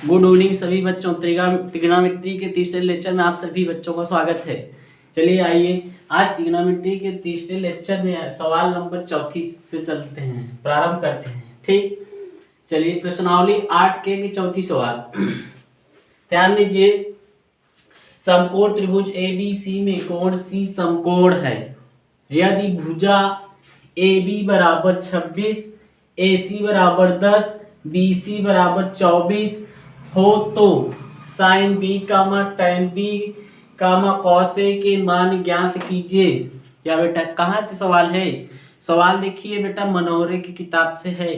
Good evening सभी बच्चों। त्रिग्नोमेट्री के तीसरे लेक्चर में आप सभी बच्चों का स्वागत है। चलिए आइए आज त्रिग्नोमेट्री के तीसरे लेक्चर में सवाल नंबर 34 से चलते हैं, प्रारंभ करते हैं। ठीक, चलिए प्रश्नावली 8 के चौथी सवाल। ध्यान दीजिए, समकोण त्रिभुज ABC में कोण C समकोण है। यदि भुजा AB बराबर 26, AC बराबर 10, BC बराबर 24 हो तो sine B comma tan B comma cos A के मान ज्ञात कीजिए। या बेटा कहाँ से सवाल है? सवाल देखिए बेटा मनोहरे की किताब से है।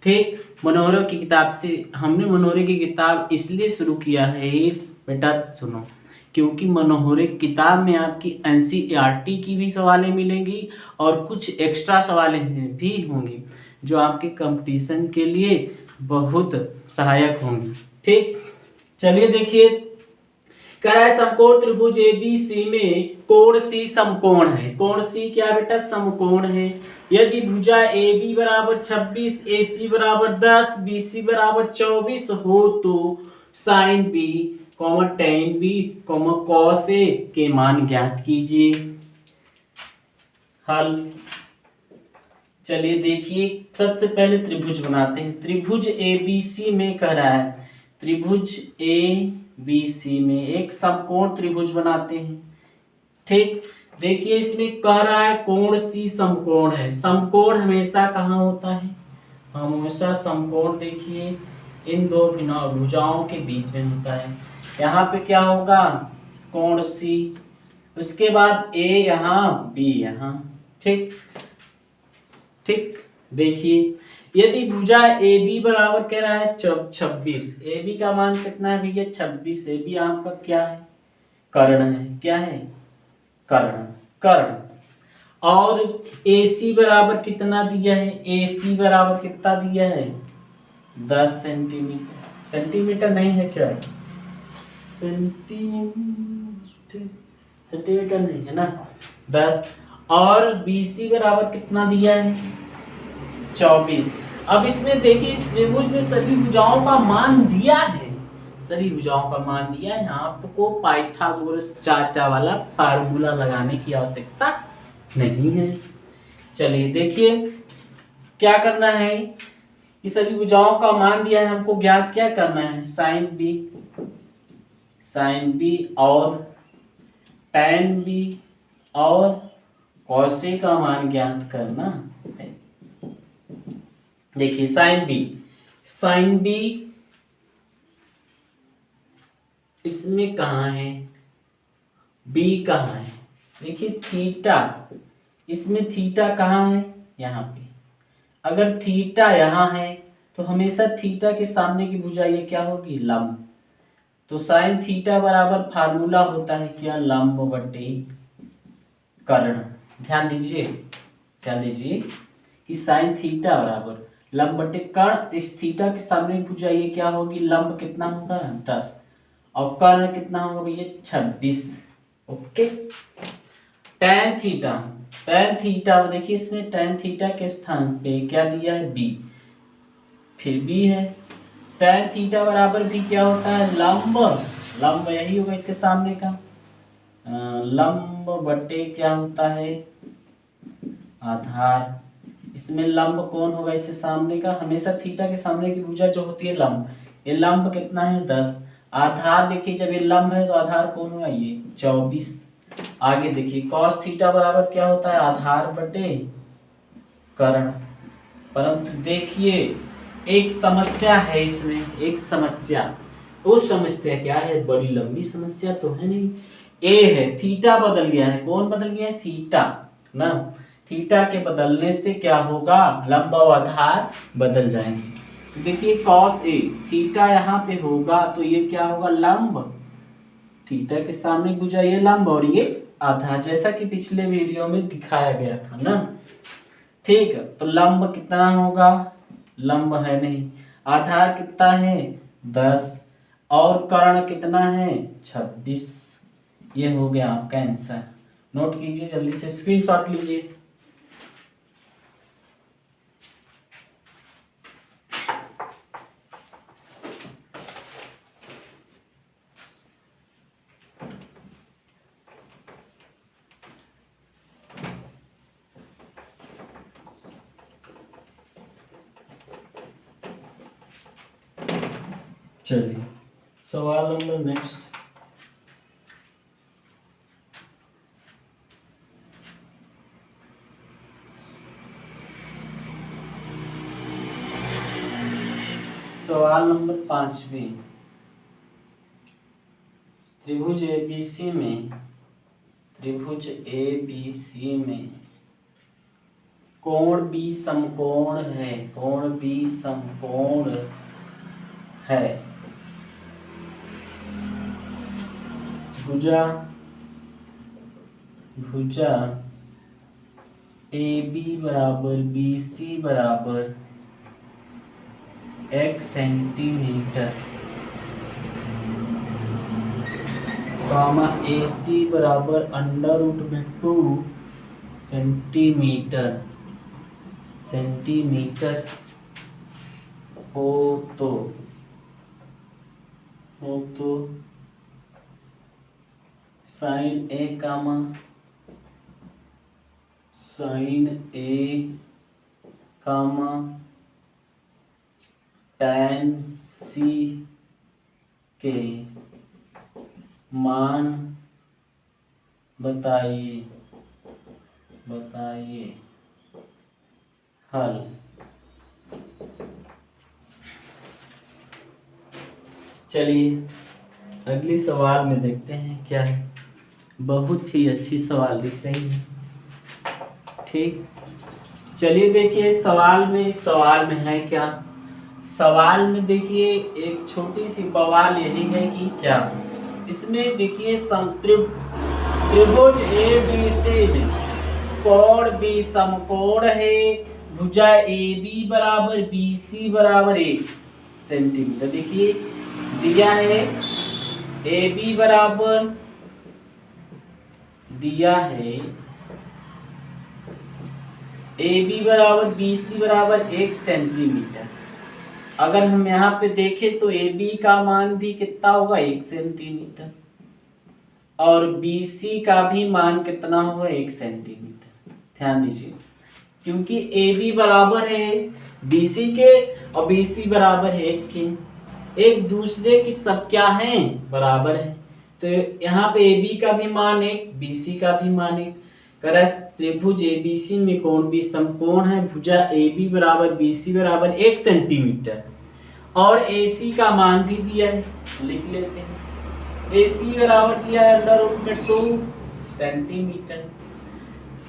ठीक, मनोहरे की किताब से। हमने मनोहरे की किताब इसलिए शुरू किया है बेटा, सुनो, क्योंकि मनोहरे किताब में आपकी NCERT की भी सवालें मिलेंगी और कुछ एक्स्ट्रा सवालें भी होंगी जो आपके कंपटीशन के लिए बहुत सहायक होंगी। ठीक, चलिए देखिए, कह रहा है समकोण त्रिभुज ABC में कोण C समकोण है। कोण C क्या बेटा? समकोण है। यदि भुजा AB बराबर 26, AC बराबर 10, BC बराबर 24 हो तो sine B, tan B, cos A के मान ज्ञात कीजिए। हल। चलिए देखिए, सबसे पहले त्रिभुज बनाते हैं। त्रिभुज ABC में कह रहा है, त्रिभुज ABC में एक समकोण त्रिभुज बनाते हैं। ठीक, देखिए इसमें कह रहा है कोण C समकोण है। समकोण हमेशा कहाँ होता है? हमेशा समकोण देखिए इन दो भुजाओं के बीच में होता है। यहाँ पे क्या होगा? कोण C, उसके बाद A यहाँ, B यहाँ। ठीक ठीक, देखिए यदि भुजा AB बराबर कह रहा है 26, AB का मान कितना है भैया? 26। AB आपका क्या है? कर्ण है। क्या है? कर्ण। कर्ण। और AC बराबर कितना दिया है? AC बराबर कितना दिया है? 10 सेंटीमीटर। सेंटीमीटर नहीं है क्या? सेंटीमीटर नहीं है ना, 10। और BC बराबर कितना दिया है? 24। अब इसमें देखिए, इस त्रिभुज में सभी भुजाओं का मान दिया है। सभी भुजाओं का मान दिया है। आपको पाइथागोरस चाचा वाला फार्मूला लगाने की आवश्यकता नहीं है। चलिए देखिए क्या करना है, कि सभी भुजाओं का मान दिया है, हमको ज्ञात क्या करना है? साइन B और tan B और cos A का मान ज्ञात करना है। देखिए साइन B इसमें कहाँ है? B कहाँ है? देखिए थीटा, इसमें थीटा कहाँ है? यहाँ पे। अगर थीटा यहाँ है तो हमेशा थीटा के सामने की भुजा ये क्या होगी? लंब। तो साइन थीटा बराबर फार्मूला होता है क्या? लंब बटे कर्ण। ध्यान दीजिए कि साइन थीटा बराबर लंब बटे कर्ण। इस थीटा के सामने भुजा ये क्या होगी? लंब कितना होगा? 10। और कर्ण कितना होगा भैया? 26। ओके। tan थीटा देखिए, इसमें tan थीटा के स्थान पे क्या दिया है? B। फिर B है। tan थीटा बराबर भी क्या होता है? लंब यही होगा इसके सामने का। लंब बटे क्या होता है? आधार। इसमें लंब कौन होगा इससे सामने का? हमेशा थीटा के सामने की भुजा जो होती है लंब। ये लंब कितना है? 10। आधार देखिए, जब ये लंब है तो आधार कौन होगा? ये 24। आगे देखिए cos थीटा बराबर क्या होता है? आधार बटे कर्ण। परंतु देखिए एक समस्या है इसमें, एक समस्या। वो समस्या क्या है? बड़ी लंबी समस्या तो है नहीं। ए है, थीटा बदल गया है। कौन बदल गया है? थीटा ना। थीटा के बदलने से क्या होगा? लंब और आधार बदल जाएंगे। तो देखिए cos A, थीटा यहाँ पे होगा तो ये क्या होगा? लंब। थीटा के सामने भुजा ये लंब और ये आधार, जैसा कि पिछले वीडियो में दिखाया गया था ना। ठीक, तो लंब कितना होगा? लंब है नहीं। आधार कितना है? 10। और कर्ण कितना है? 26। ये हो गया आपका आंसर। नोट कीजिए, जल्दी से स्क्रीनशॉट लीजिए। चलिए सवाल नंबर नेक्स्ट। सवाल नंबर 5वें। त्रिभुज ABC में कोण B समकोण है। कोण B समकोण है। भुजा AB बराबर BC बराबर 1 सेंटीमीटर, कामा AC बराबर √2 सेंटीमीटर हो तो साइन A tan C के मान बताइए। हल। चलिए अगली सवाल में देखते हैं क्या है। बहुत ही अच्छी सवाल दिख रही है। ठीक, चलिए देखिए सवाल में है क्या। सवाल में देखिए एक छोटी सी बवाल यही है कि क्या इसमें देखिए त्रिभुज ABC में कोण B समकोण है। भुजा AB बराबर BC बराबर 1 सेंटीमीटर। देखिए दिया है AB बराबर BC बराबर 1 सेंटीमीटर। अगर हम यहाँ पे देखें तो AB का मान भी कितना होगा 1 सेंटीमीटर और BC का भी मान कितना होगा 1 सेंटीमीटर। ध्यान दीजिए क्योंकि AB बराबर है BC के और BC बराबर है 1 के, एक दूसरे की सब क्या है बराबर है। तो यहाँ पे AB का भी मान 1 BC का भी मान 1। त्रिभुज ABC में कोण B समकोण है। भुजा AB बराबर BC बराबर 1 सेंटीमीटर और AC का मान भी दिया है, लिख लेते हैं। AC बराबर दिया है √2 सेंटीमीटर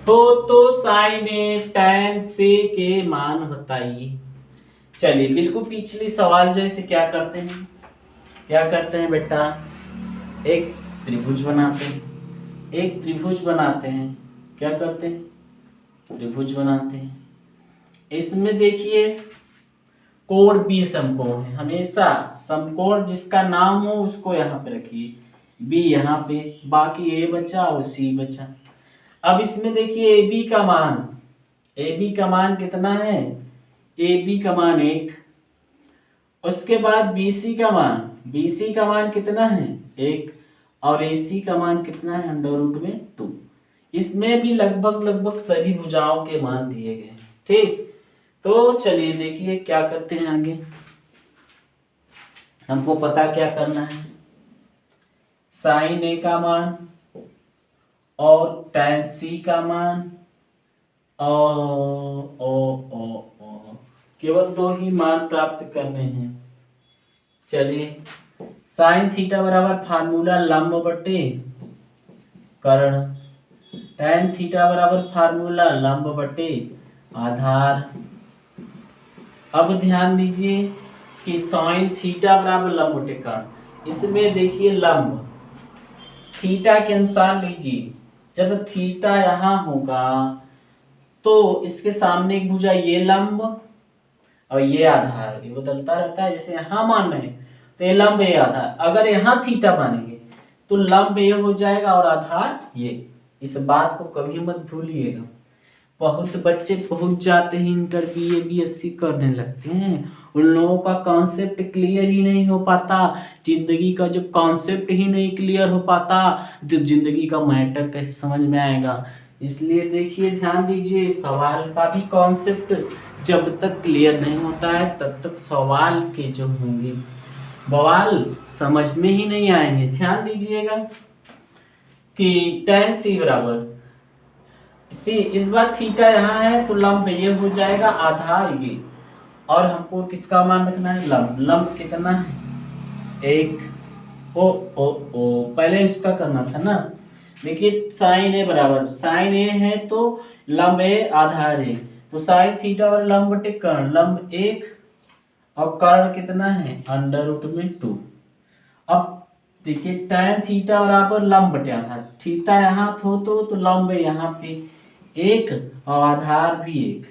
हो तो साइन A tan C के मान बताइए। चलिए बिल्कुल पिछली सवाल जैसे क्या करते हैं बेटा, एक त्रिभुज बनाते हैं। क्या करते हैं? त्रिभुज बनाते हैं। इसमें देखिए कोण B समकोण है। हमेशा समकोण जिसका नाम हो उसको यहाँ पे रखिए, B यहाँ पे, बाकी A बचा और C बचा। अब इसमें देखिए AB का मान कितना है? AB का मान 1। उसके बाद BC का मान कितना है 1 और AC का मान कितना है √2। इसमें भी लगभग सभी भुजाओं के मान दिए गए। ठीक, तो चलिए देखिए क्या करते हैं आगे। हमको पता क्या करना है, साइन A का मान और tan C का मान और केवल 2 ही मान प्राप्त करने हैं। चलिए साइन थीटा बराबर फार्मूला लंब बटे कर्ण, tan थीटा बराबर फार्मूला लंब बटे आधार। अब ध्यान दीजिए कि साइन थीटा बराबर लंब बटे कर्ण। इसमें देखिए लंब थीटा के अनुसार लीजिए। जब थीटा यहाँ होगा तो इसके सामने एक भुजा ये लंब और ये आधार, ये बदलता रहता है। जैसे यहाँ मान रहे हैं तो ये लंब ये आधार, अगर यहाँ थीटा मानेंगे तो लंब ये हो जाएगा और आधार ये। इस बात को कभी मत भूलिएगा। बहुत बच्चे पहुंच जाते हैं इंटर BA BSc करने लगते हैं, उन लोगों का कॉन्सेप्ट क्लियर ही नहीं हो पाता। जिंदगी का जब कॉन्सेप्ट ही नहीं क्लियर हो पाता तो जिंदगी का मैटर कैसे समझ में आएगा। इसलिए देखिए ध्यान दीजिए, सवाल का भी कॉन्सेप्ट जब तक क्लियर नहीं होता है तब तक सवाल के जो होंगे बवाल समझ में ही नहीं आएंगे। ध्यान दीजिएगा कि tan c बराबर सी, इस बार थीटा यहाँ है तो लंब ये हो जाएगा आधार ये, और हमको किसका मान रखना है, लंब। लंब कितना है, एक। ओ पहले इसका करना था ना। देखिए साइन ए बराबर, साइन ए है तो लंब ए आधार ए, तो साइन थीटा और लंब बटे कर्ण, लंब एक और कर्ण कितना है अंडर रूट में 2। अब देखिए tan थीटा बराबर लंब बटे आधार, थीटा यहाँ तो लंब यहाँ पे एक और आधार भी एक,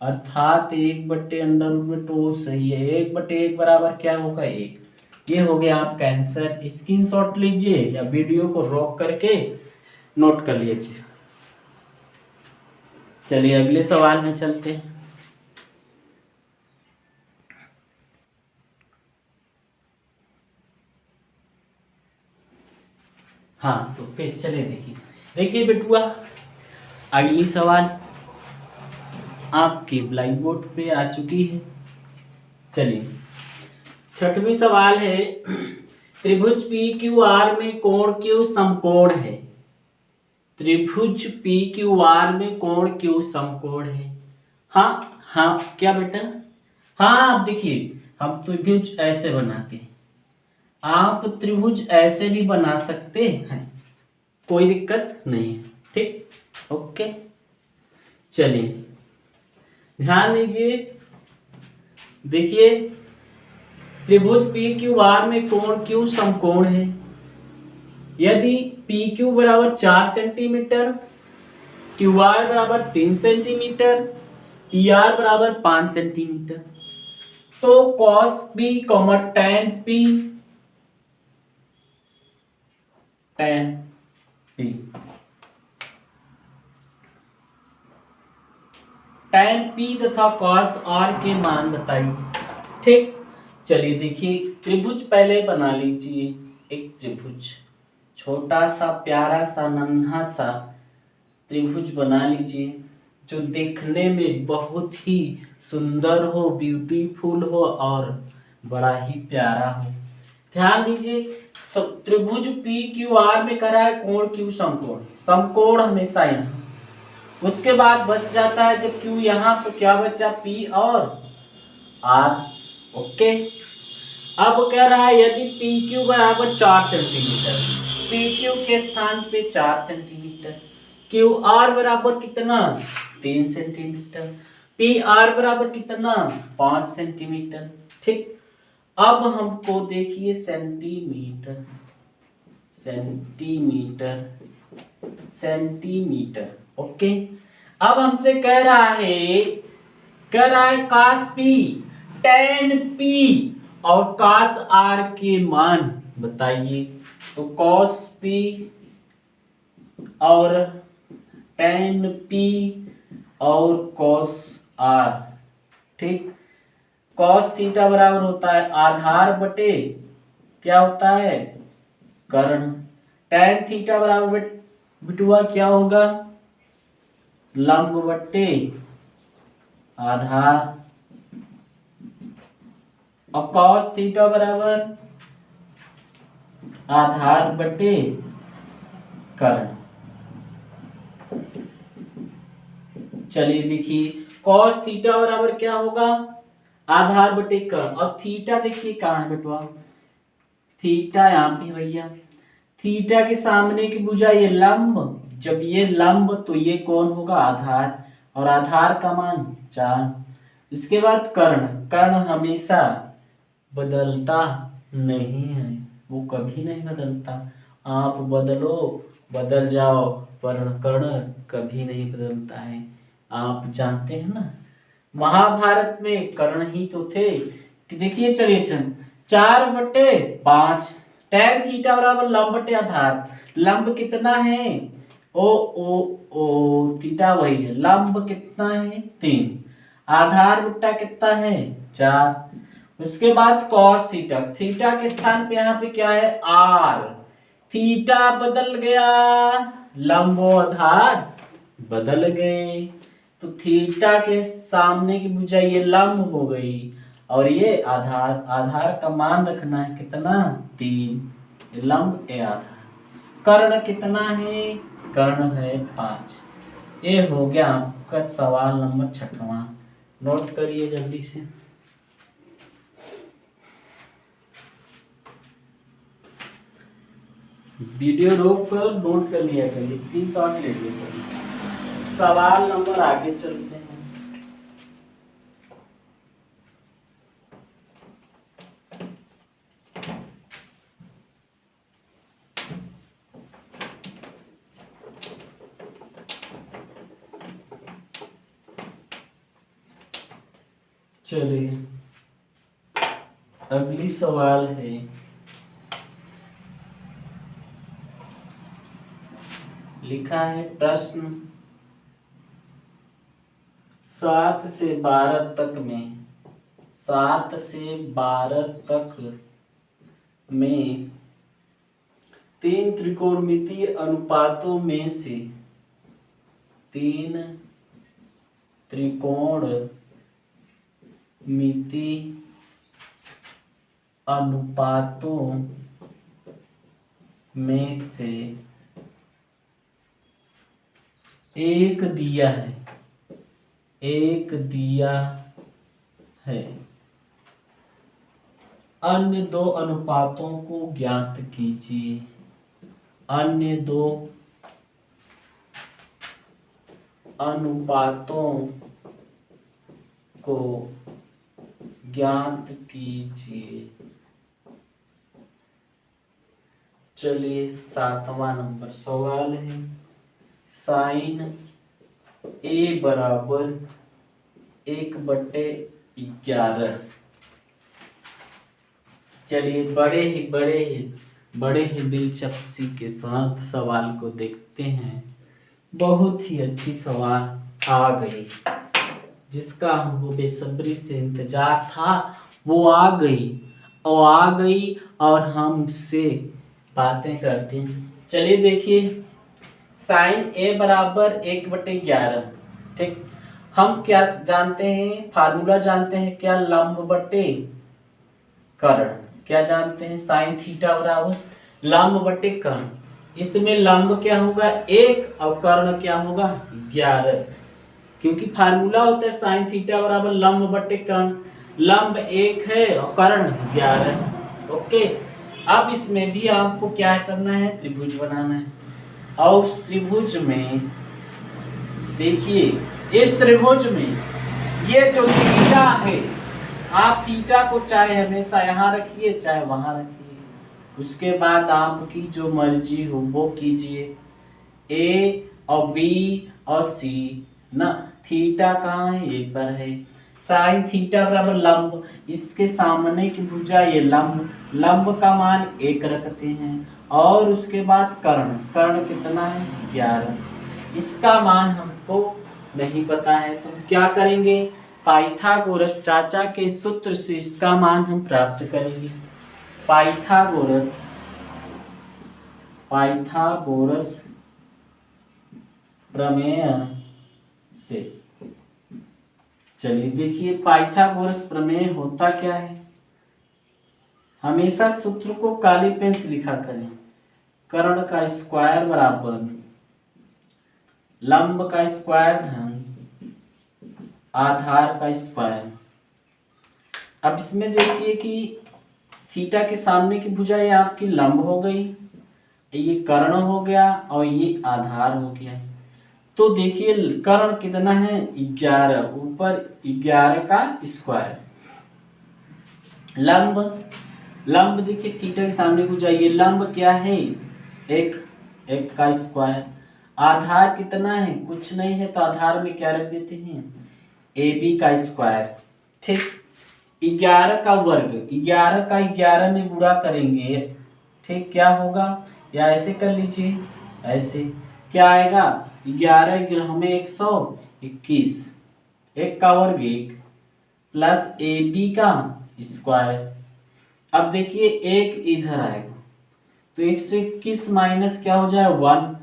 अर्थात 1/√2 सही है। 1/1 बराबर क्या होगा, 1। ये हो गया आपका आंसर। स्क्रीनशॉट लीजिए या वीडियो को रोक करके नोट कर लीजिए। चलिए अगले सवाल में चलते हैं। हाँ तो फिर चले देखिए बेटुआ, अगली सवाल आपके ब्लैक बोर्ड पे आ चुकी है। चलिए 6वां सवाल है, त्रिभुज पी क्यू आर में कोण क्यू समकोण है। त्रिभुज पी क्यू आर में कोण क्यू समकोण है। हाँ क्या बेटा, हाँ आप देखिए हम त्रिभुज ऐसे बनाते हैं, आप त्रिभुज ऐसे भी बना सकते हैं, कोई दिक्कत नहीं है। ठीक, ओके। चलिए ध्यान दीजिए, देखिए त्रिभुज पी क्यू आर में कोण क्यू समकोण है। यदि पी क्यू बराबर 4 सेंटीमीटर, क्यू आर बराबर 3 सेंटीमीटर, पी आर बराबर 5 सेंटीमीटर, तो cos P tan P tan P तथा कॉस आर के मान बताइए। ठीक, चलिए देखिए त्रिभुज पहले बना लीजिए। एक त्रिभुज, छोटा सा प्यारा सा नन्हा सा त्रिभुज बना लीजिए, जो देखने में बहुत ही सुंदर हो, ब्यूटीफुल हो और बड़ा ही प्यारा हो। ध्यान दीजिए, त्रिभुज पी क्यू आर में करा है कोण क्यू समकोण, समकोण हमेशा यहाँ, उसके बाद बच जाता है जब क्यू यहाँ तो क्या बचा, पी और आर। ओके, अब कह रहा है यदि पी क्यू बराबर 4 सेंटीमीटर, पी क्यू के स्थान पे 4 सेंटीमीटर, क्यू आर बराबर कितना 3 सेंटीमीटर, पी आर बराबर कितना 5 सेंटीमीटर। ठीक, अब हमको देखिए सेंटीमीटर सेंटीमीटर सेंटीमीटर। ओके, अब हमसे कह रहा है कास पी tan पी और कास आर के मान बताइए। तो कॉस पी और tan पी और कॉस आर। ठीक, कॉस थीटा बराबर होता है आधार बटे क्या होता है, कर्ण। tan थीटा बराबर बिटुआ क्या होगा, लंब बटे आधार, और cos थीटा बराबर आधार बटे कर्ण। चलिए देखिए cos थीटा बराबर क्या होगा, आधार बटे कर्ण, और थीटा देखिए कहाँ है बेटवा, थीटा यहाँ पे भैया, थीटा के सामने की भुजा ये लंब, जब ये लंब तो ये कौन होगा आधार, और आधार का मान 4। इसके बाद कर्ण, कर्ण हमेशा बदलता नहीं है, वो कभी नहीं बदलता, आप बदलो बदल जाओ पर कर्ण कभी नहीं बदलता है। आप जानते हैं ना, महाभारत में कर्ण ही तो थे। देखिए चलिए 4/5, tan थीटा बराबर लंब बटे आधार, लंब कितना है, ओ थीटा वही है, लंब कितना है 3, आधार बट्टा कितना है 4। उसके बाद cos थीटा, थीटा के स्थान पे यहाँ पे क्या है r, थीटा बदल गया, लंब आधार बदल गए, तो थीटा के सामने की भुजा ये लंब हो गई और ये आधार, आधार का मान रखना है कितना 3, लंब ए आधार। कर्ण कितना है, कर्ण है 5। ये हो गया आपका सवाल नंबर 6वां। नोट करिए जल्दी से। वीडियो रोक कर नोट कर लिया करिए, स्क्रीनशॉट ले लीजिए। सवाल नंबर आगे चलते हैं। चलिए अगली सवाल है, लिखा है प्रश्न 7 से 12 तक में, 7 से 12 तक में 3 त्रिकोणमितीय अनुपातों में से 3 त्रिकोणमितीय अनुपातों में से एक दिया है, एक दिया है। अन्य 2 अनुपातों को ज्ञात कीजिए। अन्य 2 अनुपातों को ज्ञात कीजिए। चलिए 7वां नंबर सवाल है, साइन ए बराबर 1/11। चलिए बड़े ही दिलचस्पी के साथ सवाल को देखते हैं। बहुत ही अच्छी सवाल आ गई, जिसका हमको बेसब्री से इंतजार था वो आ गई और हमसे बातें करते हैं। चलिए देखिए, साइन ए बराबर 1/11। ठीक, हम क्या जानते हैं, फार्मूला जानते हैं क्या, लंब बटे कर्ण। क्या जानते हैं, साइन थीटा बराबर लंब बटे कर्ण। इसमें लंब क्या होगा 1 और कर्ण क्या होगा 11, क्योंकि फार्मूला होता है साइन थीटा बराबर लंब बटे कर्ण। लंब 1 है और कर्ण 11। ओके, अब इसमें भी आपको क्या करना है, त्रिभुज बनाना है। और उस त्रिभुज में देखिए, इस त्रिभुज में ये जो थीटा है, आप थीटा को चाहे हमेशा यहाँ रखिए चाहे वहां रखिए, उसके बाद आपकी जो मर्जी हो वो कीजिए। ए और बी और सी ना, थीटा कहाँ है, ए पर है। साइन थीटा बराबर लंब, इसके सामने की भुजा ये लंब का मान 1 रखते हैं। और उसके बाद कर्ण कितना है 11। इसका मान हमको नहीं पता है, तो क्या करेंगे, पाइथागोरस चाचा के सूत्र से इसका मान हम प्राप्त करेंगे। पाइथागोरस प्रमेय से। चलिए देखिए, पाइथागोरस प्रमेय होता क्या है। हमेशा सूत्र को काली पेन से लिखा करें। कर्ण का स्क्वायर बराबर लंब का स्क्वायर धन आधार का स्क्वायर। अब इसमें देखिए कि थीटा के सामने की भुजा ये आपकी लंब हो गई, ये कर्ण हो गया और ये आधार हो गया। तो देखिए कर्ण कितना है 11, ऊपर 11 का स्क्वायर। लंब देखिए थीटा के सामने भुजा, ये लंब क्या है 1 का स्क्वायर। आधार कितना है, कुछ नहीं है, तो आधार में क्या रख देते हैं AB का स्क्वायर। ठीक, 11 का वर्ग, 11 का 11 में गुणा करेंगे, ठीक, क्या होगा, या ऐसे कर लीजिए, ऐसे क्या आएगा 11 हमें 121, 1 का वर्ग 1 प्लस AB का स्क्वायर। अब देखिए 1 इधर आएगा तो 121 माइनस क्या हो जाए 1,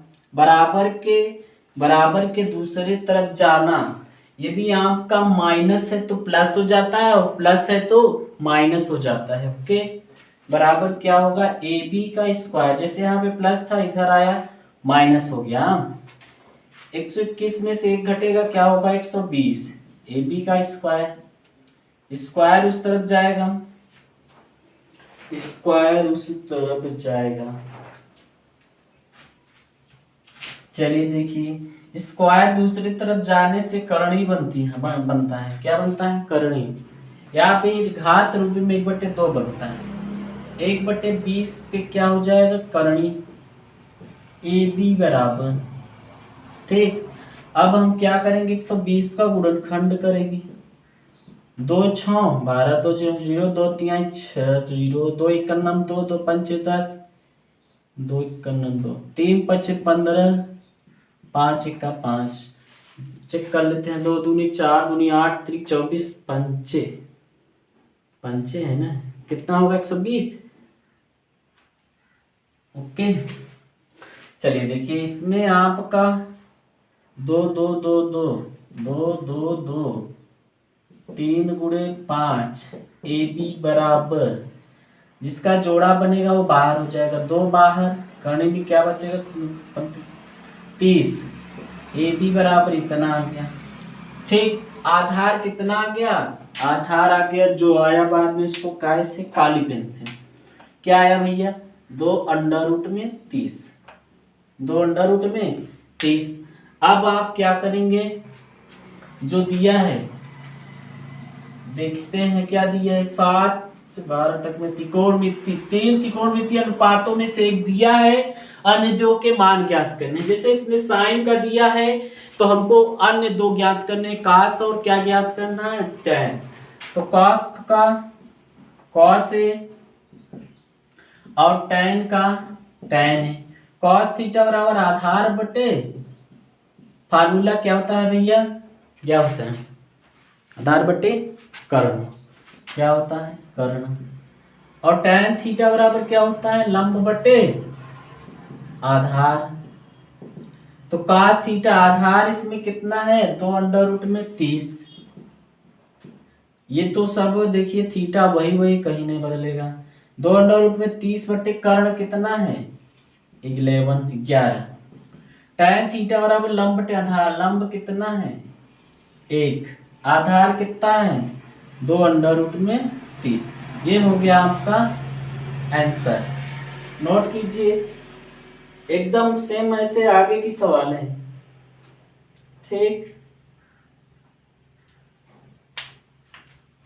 बराबर के दूसरे तरफ जाना, यदि आपका माइनस है तो प्लस हो जाता है और प्लस है तो माइनस हो जाता है। ओके, बराबर क्या होगा ए बी का स्क्वायर, जैसे यहाँ पे प्लस था इधर आया माइनस हो गया। 121 में से एक घटेगा क्या होगा 120, ए बी का स्क्वायर, स्क्वायर उस तरफ जाएगा, स्क्वायर उस तरफ जाएगा। चलिए देखिए, स्क्वायर दूसरी तरफ जाने से करणी बनता है। क्या बनता है? करणी। यहाँ पे घात रूप में 1/2 बनता है। 1/20 पे क्या हो जाएगा? करणी ए बी बराबर। ठीक, अब हम क्या करेंगे? 120 का गुणनखंड करेंगे। 2 6 12 तो 0 2 3 6 0 2 1 9 2 2 5 10 2 1 9 2 3 5 15 5 1 5। चेक कर लेते हैं। 2 दूनी 4 दूनी 8 3 24 पंचे पंचे है ना, कितना होगा? 120। ओके, चलिए देखिए, इसमें आपका 2 2 2 2 2 2 2 3 गुणे 5 ए बी बराबर, जिसका जोड़ा बनेगा वो बाहर हो जाएगा, 2 बाहर, करने में क्या बचेगा? 30। ए बी बराबर इतना आ गया। ठीक, आधार कितना आ गया? आधार आ गया जो आया बाद में, इसको काय से? काली पेन से। क्या आया भैया? 2 अंडर रूट में 30, 2 अंडर रूट में 30। अब आप क्या करेंगे? जो दिया है देखते हैं क्या दिया है। 7 से 12 तक में त्रिकोणमिति, 3 त्रिकोणमिति अनुपातों में से एक दिया है, अन्य 2 के मान ज्ञात करने। जैसे इसमें साइन का दिया है तो हमको अन्य 2 ज्ञात करने, कास और क्या ज्ञात करना है? टैन। तो कास का कॉस है और टैन का टैन है। कॉस थीटा बराबर आधार बटे, फार्मूला क्या होता है भैया? क्या होता है? आधार बटे कर्ण। क्या होता है? कर्ण। और टैन थीटा बराबर क्या होता है? लंब बटे आधार। तो कास थीटा आधार इसमें कितना है? 2 अंडर रूट में 30। ये तो सब देखिए थीटा वही कहीं नहीं बदलेगा। 2 अंडर रूट में 30 बटे कर्ण कितना है? 11। टैन थीटा बराबर लंब बटे आधार, लंब कितना है? 1, आधार कितना है? 2 अंडर रूट में 30। ये हो गया आपका आंसर। नोट कीजिए, एकदम सेम ऐसे आगे की सवाल है। ठीक,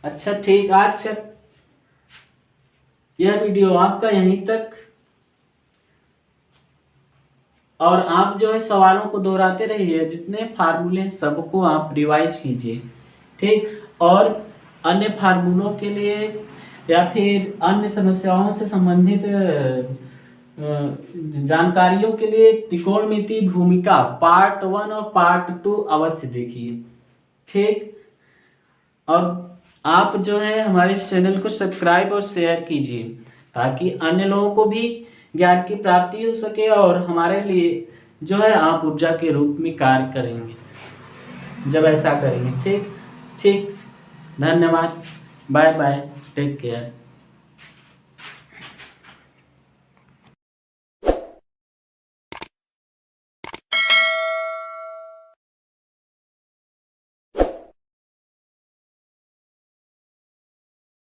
अच्छा ठीक, आज यह वीडियो आपका यहीं तक, और आप जो है सवालों को दोहराते रहिए, जितने फार्मूले सबको आप रिवाइज कीजिए। ठीक, और अन्य फार्मूलों के लिए या फिर अन्य समस्याओं से संबंधित जानकारियों के लिए त्रिकोणमिति भूमिका पार्ट 1 और पार्ट 2 अवश्य देखिए। ठीक, और आप जो है हमारे इस चैनल को सब्सक्राइब और शेयर कीजिए ताकि अन्य लोगों को भी ज्ञान की प्राप्ति हो सके और हमारे लिए जो है आप ऊर्जा के रूप में कार्य करेंगे जब ऐसा करेंगे। ठीक, धन्यवाद, बाय बाय, टेक केयर।